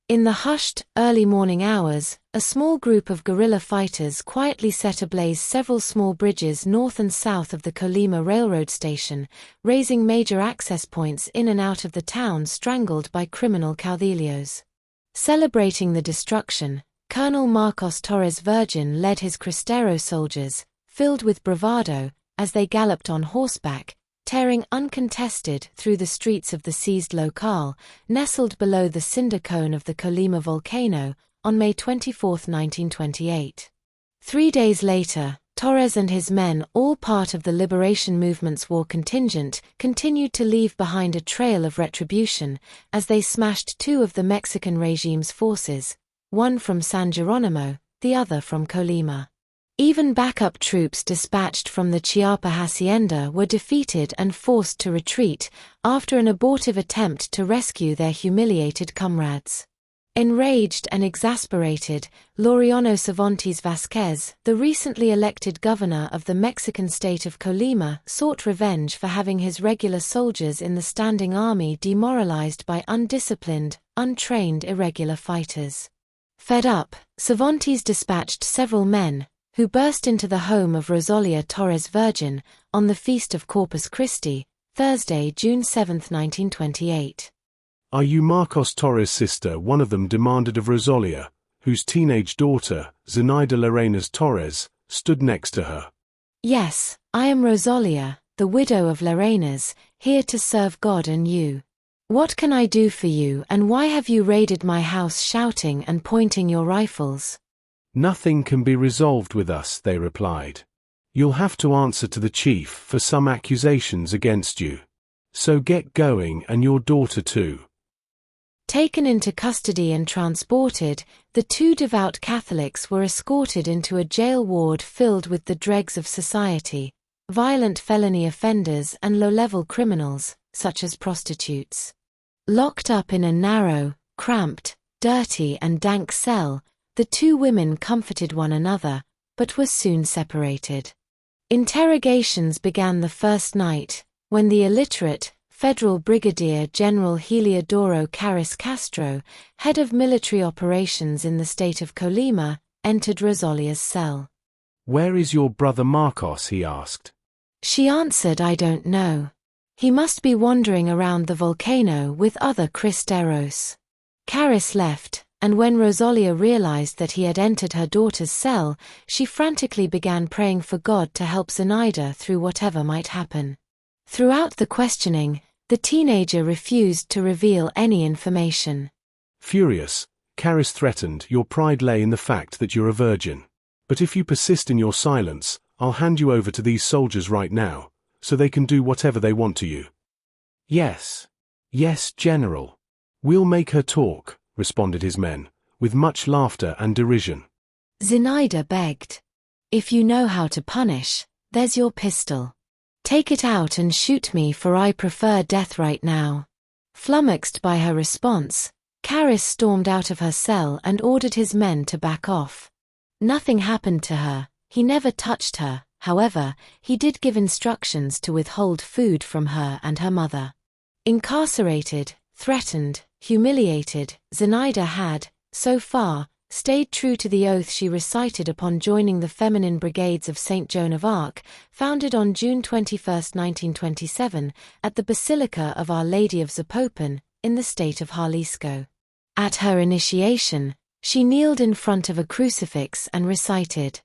In the hushed, early morning hours, a small group of guerrilla fighters quietly set ablaze several small bridges north and south of the Colima railroad station, razing major access points in and out of the town strangled by criminal caudillos. Celebrating the destruction, Colonel Marcos Torres Virgen led his Cristero soldiers, filled with bravado, as they galloped on horseback, tearing uncontested through the streets of the seized locale, nestled below the cinder cone of the Colima Volcano, on May 24, 1928. 3 days later, Torres and his men, all part of the Liberation Movement's war contingent, continued to leave behind a trail of retribution, as they smashed 2 of the Mexican regime's forces, one from San Geronimo, the other from Colima. Even backup troops dispatched from the Chiapa hacienda were defeated and forced to retreat, after an abortive attempt to rescue their humiliated comrades. Enraged and exasperated, Laureano Cervantes Vázquez, the recently elected governor of the Mexican state of Colima, sought revenge for having his regular soldiers in the standing army demoralized by undisciplined, untrained irregular fighters. Fed up, Cervantes dispatched several men, who burst into the home of Rosalia Torres Virgen, on the Feast of Corpus Christi, Thursday, June 7, 1928. "Are you Marcos Torres' sister?" one of them demanded of Rosalia, whose teenage daughter, Zenaida Llerenas Torres, stood next to her. "Yes, I am Rosalia, the widow of Llerenas, here to serve God and you. What can I do for you, and why have you raided my house shouting and pointing your rifles?" "Nothing can be resolved with us," they replied. "You'll have to answer to the chief for some accusations against you. So get going, and your daughter too." Taken into custody and transported, the 2 devout Catholics were escorted into a jail ward filled with the dregs of society, violent felony offenders and low-level criminals, such as prostitutes. Locked up in a narrow, cramped, dirty and dank cell, the 2 women comforted one another, but were soon separated. Interrogations began the first night, when the illiterate, Federal Brigadier General Heliodoro Caris Castro, head of military operations in the state of Colima, entered Rosalia's cell. "Where is your brother Marcos?" he asked. She answered, "I don't know. He must be wandering around the volcano with other Cristeros." Caris left, and when Rosalia realized that he had entered her daughter's cell, she frantically began praying for God to help Zenaida through whatever might happen. Throughout the questioning, the teenager refused to reveal any information. Furious, Caris threatened, "Your pride lay in the fact that you're a virgin. But if you persist in your silence, I'll hand you over to these soldiers right now, so they can do whatever they want to you." "Yes. Yes, General. We'll make her talk," responded his men, with much laughter and derision. Zenaida begged, "If you know how to punish, there's your pistol. Take it out and shoot me, for I prefer death right now." Flummoxed by her response, Caris stormed out of her cell and ordered his men to back off. Nothing happened to her. He never touched her. However, he did give instructions to withhold food from her and her mother. Incarcerated, threatened, humiliated, Zenaida had, so far, stayed true to the oath she recited upon joining the Feminine Brigades of St. Joan of Arc, founded on June 21, 1927, at the Basilica of Our Lady of Zapopan, in the state of Jalisco. At her initiation, she kneeled in front of a crucifix and recited,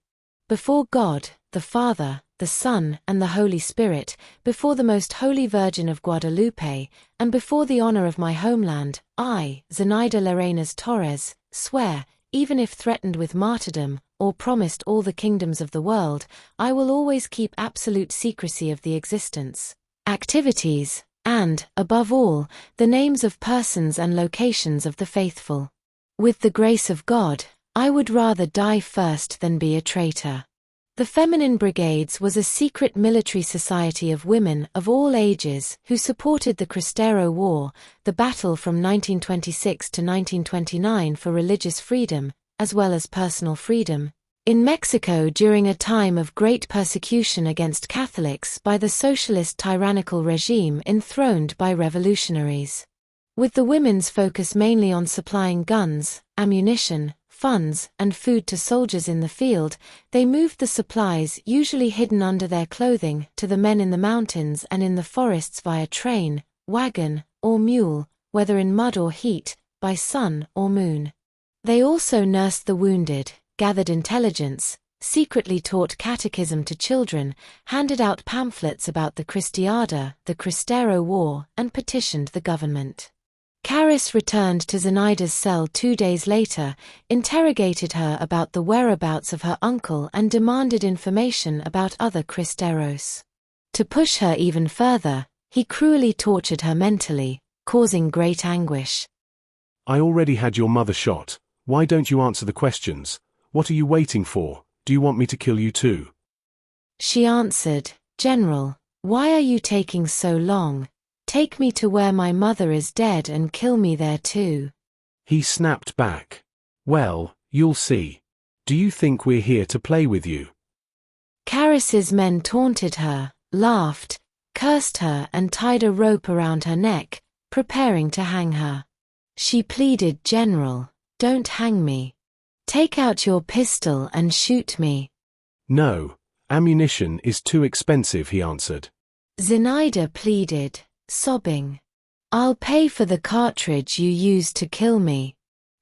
"Before God, the Father, the Son, and the Holy Spirit, before the Most Holy Virgin of Guadalupe, and before the honor of my homeland, I, Zenaida Llerenas Torres, swear, even if threatened with martyrdom, or promised all the kingdoms of the world, I will always keep absolute secrecy of the existence, activities, and, above all, the names of persons and locations of the faithful. With the grace of God, I would rather die first than be a traitor." The Feminine Brigades was a secret military society of women of all ages who supported the Cristero War, the battle from 1926 to 1929 for religious freedom, as well as personal freedom, in Mexico during a time of great persecution against Catholics by the socialist tyrannical regime enthroned by revolutionaries. With the women's focus mainly on supplying guns, ammunition, funds, and food to soldiers in the field, they moved the supplies, usually hidden under their clothing, to the men in the mountains and in the forests via train, wagon, or mule, whether in mud or heat, by sun or moon. They also nursed the wounded, gathered intelligence, secretly taught catechism to children, handed out pamphlets about the Cristiada, the Cristero War, and petitioned the government. Caris returned to Zenaida's cell 2 days later, interrogated her about the whereabouts of her uncle and demanded information about other Cristeros. To push her even further, he cruelly tortured her mentally, causing great anguish. I already had your mother shot. Why don't you answer the questions? What are you waiting for? Do you want me to kill you too? She answered, General, why are you taking so long? Take me to where my mother is dead and kill me there too. He snapped back. Well, you'll see. Do you think we're here to play with you? Caris's men taunted her, laughed, cursed her and tied a rope around her neck, preparing to hang her. She pleaded, General, don't hang me. Take out your pistol and shoot me. No, ammunition is too expensive, he answered. Zenaida pleaded, sobbing. I'll pay for the cartridge you used to kill me.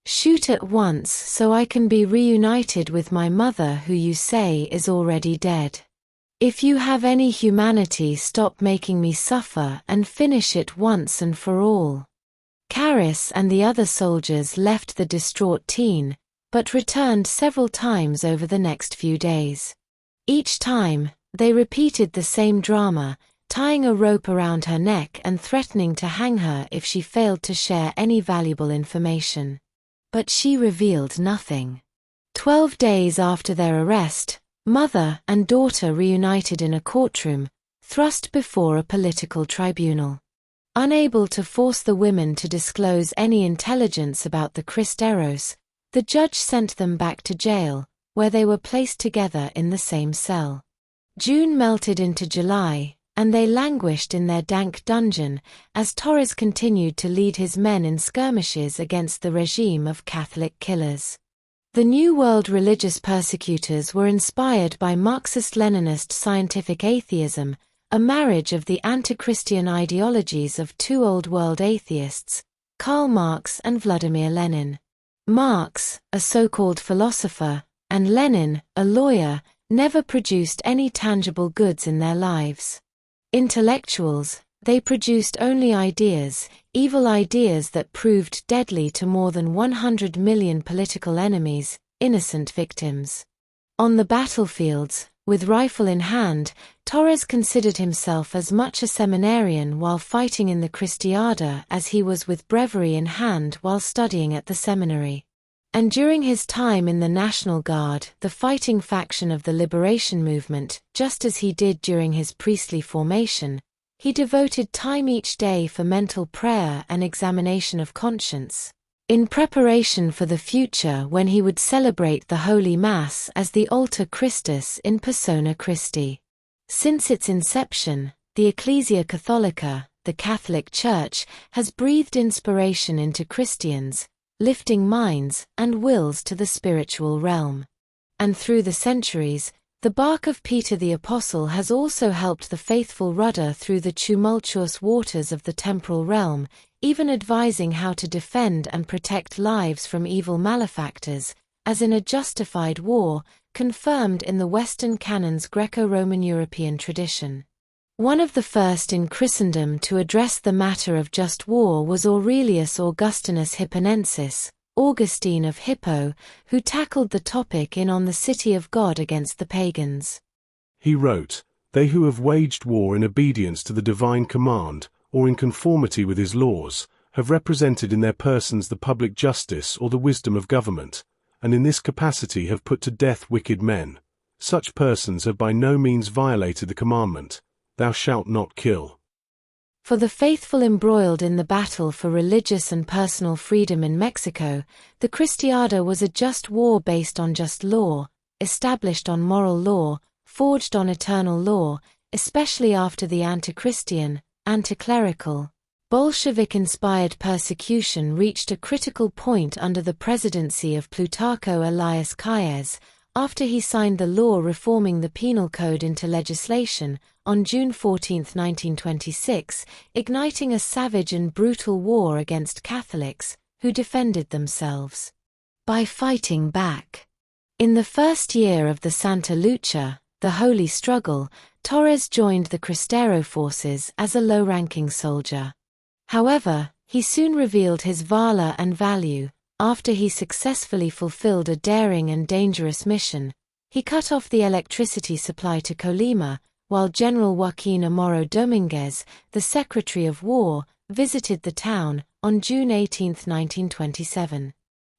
Shoot at once so I can be reunited with my mother who you say is already dead. If you have any humanity, stop making me suffer and finish it once and for all. Caris and the other soldiers left the distraught teen, but returned several times over the next few days. Each time, they repeated the same drama, tying a rope around her neck and threatening to hang her if she failed to share any valuable information. But she revealed nothing. 12 days after their arrest, mother and daughter reunited in a courtroom, thrust before a political tribunal. Unable to force the women to disclose any intelligence about the Cristeros, the judge sent them back to jail, where they were placed together in the same cell. June melted into July, and they languished in their dank dungeon, as Torres continued to lead his men in skirmishes against the regime of Catholic killers. The New World religious persecutors were inspired by Marxist-Leninist scientific atheism, a marriage of the anti-Christian ideologies of two Old World atheists, Karl Marx and Vladimir Lenin. Marx, a so-called philosopher, and Lenin, a lawyer, never produced any tangible goods in their lives. Intellectuals, they produced only ideas, evil ideas that proved deadly to more than 100 million political enemies, innocent victims. On the battlefields, with rifle in hand, Torres considered himself as much a seminarian while fighting in the Cristiada as he was with breviary in hand while studying at the seminary. And during his time in the National Guard, the fighting faction of the liberation movement, just as he did during his priestly formation, he devoted time each day for mental prayer and examination of conscience, in preparation for the future when he would celebrate the Holy Mass as the Alter Christus in persona Christi. Since its inception, the Ecclesia Catholica, the Catholic Church, has breathed inspiration into Christians, lifting minds and wills to the spiritual realm. And through the centuries, the bark of Peter the Apostle has also helped the faithful rudder through the tumultuous waters of the temporal realm, even advising how to defend and protect lives from evil malefactors, as in a justified war, confirmed in the Western canon's Greco-Roman European tradition. One of the first in Christendom to address the matter of just war was Aurelius Augustinus Hipponensis, Augustine of Hippo, who tackled the topic in On the City of God against the pagans. He wrote, "They who have waged war in obedience to the divine command, or in conformity with his laws, have represented in their persons the public justice or the wisdom of government, and in this capacity have put to death wicked men. Such persons have by no means violated the commandment, 'Thou shalt not kill.'" For the faithful embroiled in the battle for religious and personal freedom in Mexico, the Cristiada was a just war based on just law, established on moral law, forged on eternal law, especially after the anti-Christian, anti-clerical, Bolshevik-inspired persecution reached a critical point under the presidency of Plutarco Elias Calles, after he signed the law reforming the penal code into legislation, on June 14, 1926, igniting a savage and brutal war against Catholics, who defended themselves by fighting back. In the first year of the Santa Lucha, the Holy Struggle, Torres joined the Cristero forces as a low-ranking soldier. However, he soon revealed his valor and value. After he successfully fulfilled a daring and dangerous mission, he cut off the electricity supply to Colima, while General Joaquín Amaro Dominguez, the Secretary of War, visited the town, on June 18, 1927.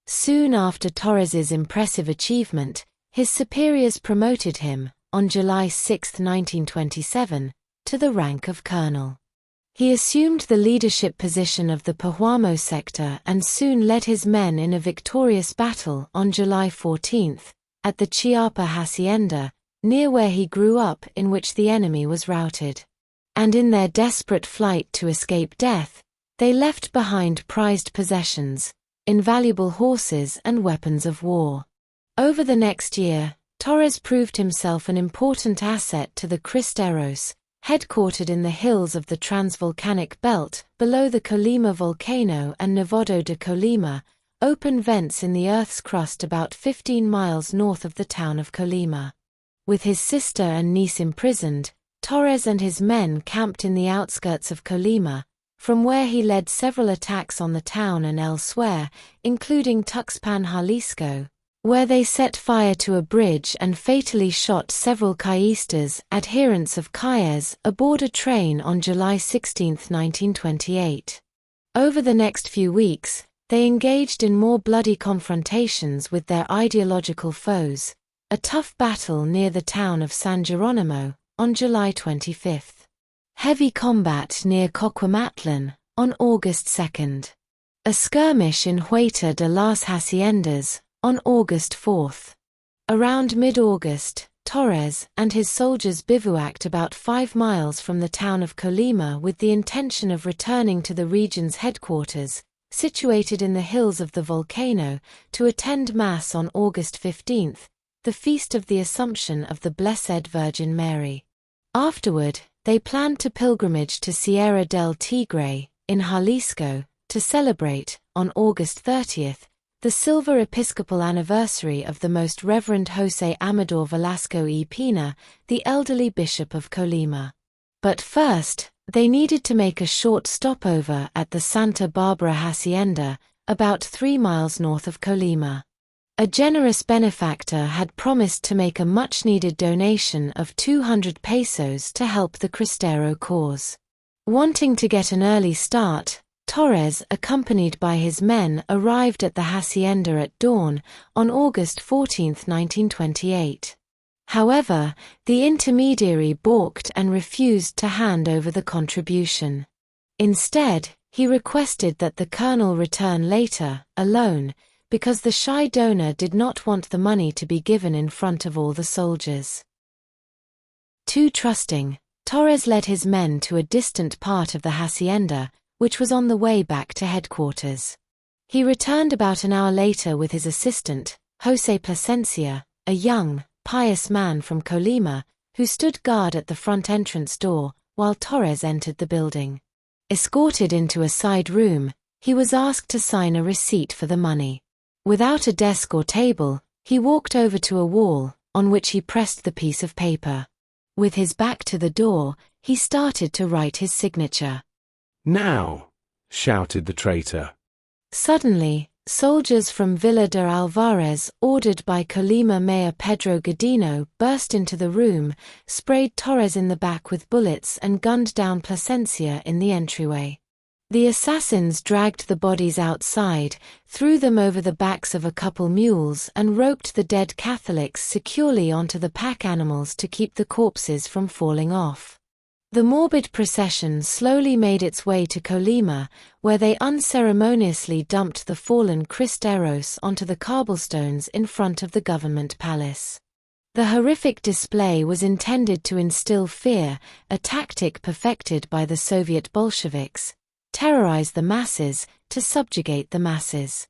Soon after Torres's impressive achievement, his superiors promoted him, on July 6, 1927, to the rank of colonel. He assumed the leadership position of the Pahuamo sector and soon led his men in a victorious battle on July 14, at the Chiapa Hacienda, near where he grew up, in which the enemy was routed. And in their desperate flight to escape death, they left behind prized possessions, invaluable horses and weapons of war. Over the next year, Torres proved himself an important asset to the Cristeros, headquartered in the hills of the Transvolcanic Belt, below the Colima Volcano and Nevado de Colima, open vents in the Earth's crust about 15 miles north of the town of Colima. With his sister and niece imprisoned, Torres and his men camped in the outskirts of Colima, from where he led several attacks on the town and elsewhere, including Tuxpan, Jalisco, where they set fire to a bridge and fatally shot several caístas, adherents of Calles, aboard a train on July 16, 1928. Over the next few weeks, they engaged in more bloody confrontations with their ideological foes, a tough battle near the town of San Jerónimo, on July 25. Heavy combat near Coquematlan, on August 2. A skirmish in Huerta de las Haciendas, on August 4. Around mid-August, Torres and his soldiers bivouacked about 5 miles from the town of Colima with the intention of returning to the region's headquarters, situated in the hills of the volcano, to attend Mass on August 15, the feast of the Assumption of the Blessed Virgin Mary. Afterward, they planned to pilgrimage to Sierra del Tigre, in Jalisco, to celebrate, on August 30, the silver episcopal anniversary of the Most Reverend José Amador Velasco y Pina, the elderly bishop of Colima. But first, they needed to make a short stopover at the Santa Barbara Hacienda, about 3 miles north of Colima. A generous benefactor had promised to make a much-needed donation of 200 pesos to help the Cristero cause. Wanting to get an early start, Torres, accompanied by his men, arrived at the hacienda at dawn, on August 14, 1928. However, the intermediary balked and refused to hand over the contribution. Instead, he requested that the colonel return later, alone, because the shy donor did not want the money to be given in front of all the soldiers. Too trusting, Torres led his men to a distant part of the hacienda, which was on the way back to headquarters. He returned about an hour later with his assistant, José Plasencia, a young, pious man from Colima, who stood guard at the front entrance door, while Torres entered the building. Escorted into a side room, he was asked to sign a receipt for the money. Without a desk or table, he walked over to a wall, on which he pressed the piece of paper. With his back to the door, he started to write his signature. "Now!" shouted the traitor. Suddenly, soldiers from Villa de Alvarez, ordered by Colima Mayor Pedro Godino, burst into the room, sprayed Torres in the back with bullets and gunned down Plasencia in the entryway. The assassins dragged the bodies outside, threw them over the backs of a couple mules and roped the dead Catholics securely onto the pack animals to keep the corpses from falling off. The morbid procession slowly made its way to Colima, where they unceremoniously dumped the fallen Cristeros onto the cobblestones in front of the government palace. The horrific display was intended to instill fear, a tactic perfected by the Soviet Bolsheviks, terrorize the masses, to subjugate the masses.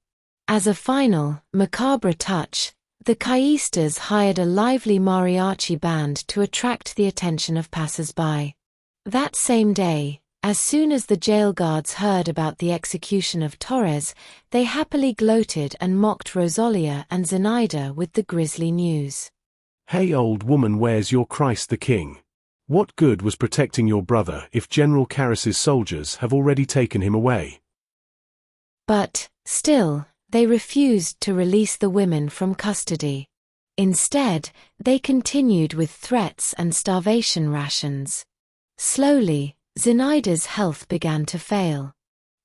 As a final, macabre touch, the caudillos hired a lively mariachi band to attract the attention of passers-by. That same day, as soon as the jail guards heard about the execution of Torres, they happily gloated and mocked Rosalia and Zenaida with the grisly news. Hey old woman, where's your Christ the King? What good was protecting your brother if General Carus's soldiers have already taken him away? But, still, they refused to release the women from custody. Instead, they continued with threats and starvation rations. Slowly, Zenaida's health began to fail.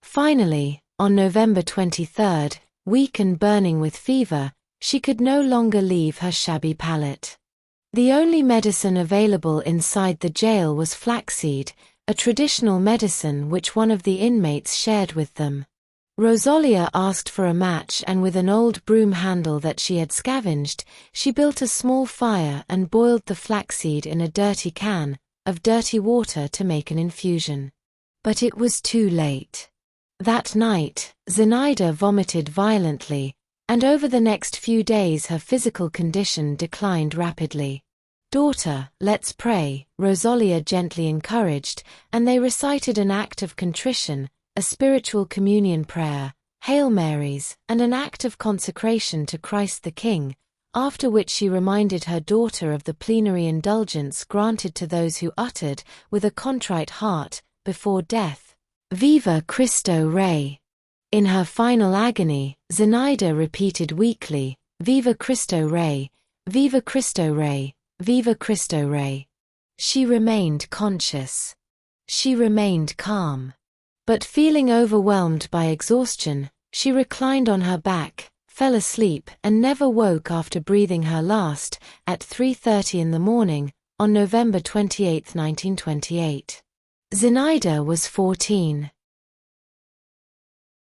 Finally, on November 23, weak and burning with fever, she could no longer leave her shabby pallet. The only medicine available inside the jail was flaxseed, a traditional medicine which one of the inmates shared with them. Rosalia asked for a match, and with an old broom handle that she had scavenged, she built a small fire and boiled the flaxseed in a dirty can of dirty water to make an infusion. But it was too late. That night, Zenaida vomited violently, and over the next few days her physical condition declined rapidly. "Daughter, let's pray," Rosalia gently encouraged, and they recited an act of contrition, a spiritual communion prayer, Hail Marys, and an act of consecration to Christ the King, after which she reminded her daughter of the plenary indulgence granted to those who uttered, with a contrite heart, before death, "Viva Cristo Rey." In her final agony, Zenaida repeated weakly, "Viva Cristo Rey, Viva Cristo Rey, Viva Cristo Rey." She remained conscious. She remained calm. But feeling overwhelmed by exhaustion, she reclined on her back, fell asleep, and never woke after breathing her last, at 3:30 in the morning, on November 28, 1928. Zenaida was 14.